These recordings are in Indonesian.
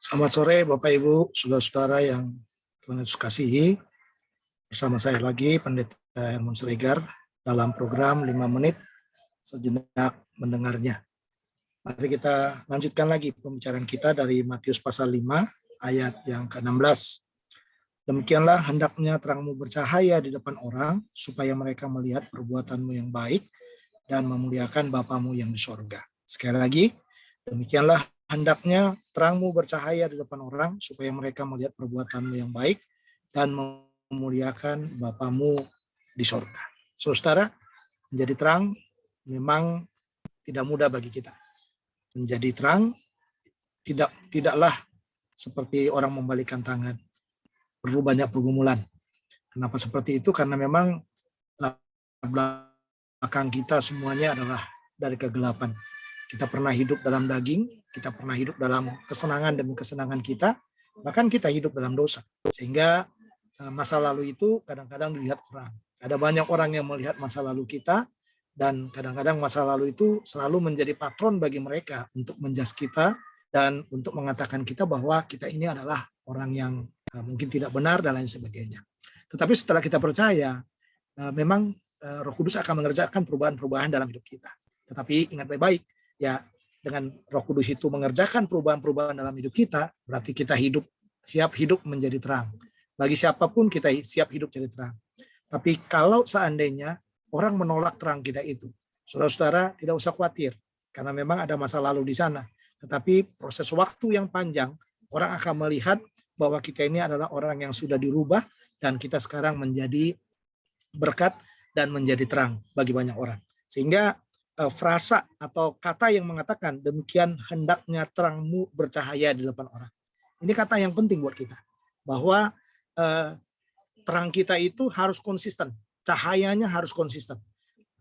Selamat sore Bapak Ibu, saudara-saudara yang Tuhan Yesus kasihi. Bersama saya lagi Pendeta Herman Siregar dalam program 5 menit sejenak mendengarnya. Mari kita lanjutkan lagi pembicaraan kita dari Matius pasal 5 ayat yang ke-16. Demikianlah hendaknya terangmu bercahaya di depan orang supaya mereka melihat perbuatanmu yang baik dan memuliakan Bapamu yang di sorga. Sekali lagi, demikianlah hendaknya terangmu bercahaya di depan orang supaya mereka melihat perbuatanmu yang baik dan memuliakan Bapamu di sorga. Saudara, menjadi terang memang tidak mudah bagi kita. Menjadi terang tidaklah seperti orang membalikan tangan. Perlu banyak pergumulan. Kenapa seperti itu? Karena memang belakang kita semuanya adalah dari kegelapan. Kita pernah hidup dalam daging, kita pernah hidup dalam kesenangan demi kesenangan kita, bahkan kita hidup dalam dosa. Sehingga masa lalu itu kadang-kadang dilihat orang. Ada banyak orang yang melihat masa lalu kita, dan kadang-kadang masa lalu itu selalu menjadi patron bagi mereka untuk menjas kita dan untuk mengatakan kita bahwa kita ini adalah orang yang mungkin tidak benar dan lain sebagainya. Tetapi setelah kita percaya, memang Roh Kudus akan mengerjakan perubahan-perubahan dalam hidup kita. Tetapi ingat baik-baik, ya dengan Roh Kudus itu mengerjakan perubahan-perubahan dalam hidup kita, berarti kita siap hidup menjadi terang. Bagi siapapun kita siap hidup jadi terang. Tapi kalau seandainya orang menolak terang kita itu, saudara-saudara tidak usah khawatir, karena memang ada masa lalu di sana. Tetapi proses waktu yang panjang, orang akan melihat bahwa kita ini adalah orang yang sudah dirubah dan kita sekarang menjadi berkat dan menjadi terang bagi banyak orang. Sehingga frasa atau kata yang mengatakan demikian hendaknya terangmu bercahaya di depan orang. Ini kata yang penting buat kita. Bahwa terang kita itu harus konsisten. Cahayanya harus konsisten.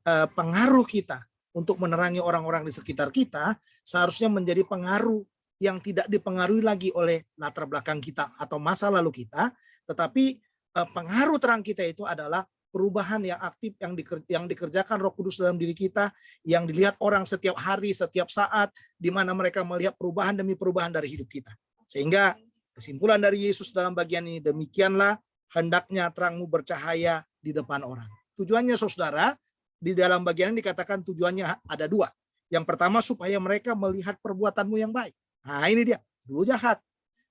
Pengaruh kita untuk menerangi orang-orang di sekitar kita seharusnya menjadi pengaruh yang tidak dipengaruhi lagi oleh latar belakang kita atau masa lalu kita, tetapi pengaruh terang kita itu adalah perubahan yang aktif yang dikerjakan Roh Kudus dalam diri kita, yang dilihat orang setiap hari, setiap saat, di mana mereka melihat perubahan demi perubahan dari hidup kita. Sehingga kesimpulan dari Yesus dalam bagian ini, demikianlah hendaknya terangmu bercahaya di depan orang. Tujuannya saudara, di dalam bagian ini dikatakan tujuannya ada dua. Yang pertama supaya mereka melihat perbuatanmu yang baik. Nah ini dia, dulu jahat,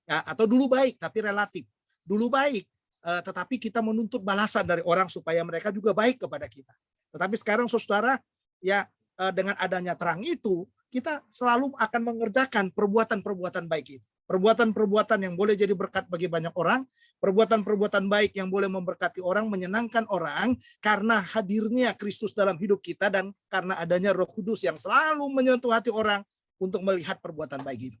ya, atau dulu baik tapi relatif. Dulu baik, tetapi kita menuntut balasan dari orang supaya mereka juga baik kepada kita. Tetapi sekarang saudara, ya dengan adanya terang itu, kita selalu akan mengerjakan perbuatan-perbuatan baik itu. Perbuatan-perbuatan yang boleh jadi berkat bagi banyak orang, perbuatan-perbuatan baik yang boleh memberkati orang, menyenangkan orang, karena hadirnya Kristus dalam hidup kita dan karena adanya Roh Kudus yang selalu menyentuh hati orang untuk melihat perbuatan baik itu.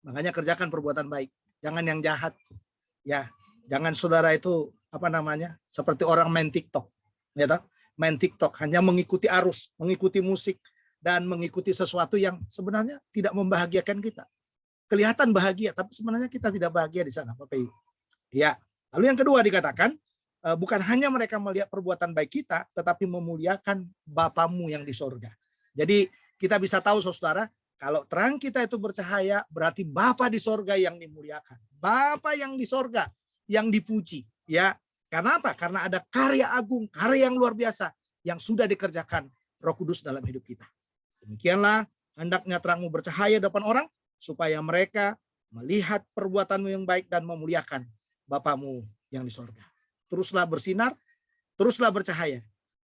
Makanya kerjakan perbuatan baik, jangan yang jahat. Ya, jangan saudara itu seperti orang main TikTok, ya toh? Main TikTok hanya mengikuti arus, mengikuti musik dan mengikuti sesuatu yang sebenarnya tidak membahagiakan kita. Kelihatan bahagia, tapi sebenarnya kita tidak bahagia di sana, Bapak Ibu. Ya, lalu yang kedua dikatakan bukan hanya mereka melihat perbuatan baik kita, tetapi memuliakan Bapamu yang di sorga. Jadi kita bisa tahu saudara, kalau terang kita itu bercahaya, berarti Bapa di sorga yang dimuliakan. Bapa yang di sorga yang dipuji. Ya, karena apa? Karena ada karya agung, karya yang luar biasa yang sudah dikerjakan Roh Kudus dalam hidup kita. Demikianlah hendaknya terangmu bercahaya depan orang, supaya mereka melihat perbuatanmu yang baik dan memuliakan Bapamu yang di sorga. Teruslah bersinar, teruslah bercahaya,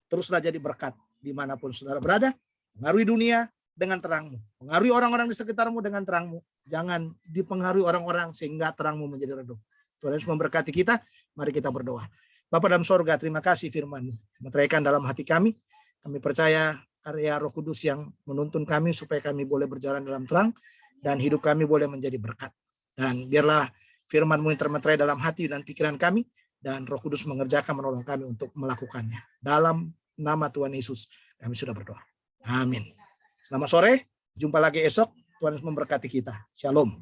teruslah jadi berkat dimanapun saudara berada, mengaruhi dunia dengan terangmu, pengaruhi orang-orang di sekitarmu dengan terangmu. Jangan dipengaruhi orang-orang sehingga terangmu menjadi redup. Tuhan Yesus memberkati kita. Mari kita berdoa. Bapa dalam sorga, terima kasih firman-Mu meteraikan dalam hati kami. Kami percaya karya Roh Kudus yang menuntun kami supaya kami boleh berjalan dalam terang dan hidup kami boleh menjadi berkat. Dan biarlah firman-Mu yang termeterai dalam hati dan pikiran kami, dan Roh Kudus mengerjakan menolong kami untuk melakukannya. Dalam nama Tuhan Yesus kami sudah berdoa. Amin. Selamat sore, jumpa lagi esok. Tuhan Yesus memberkati kita. Shalom.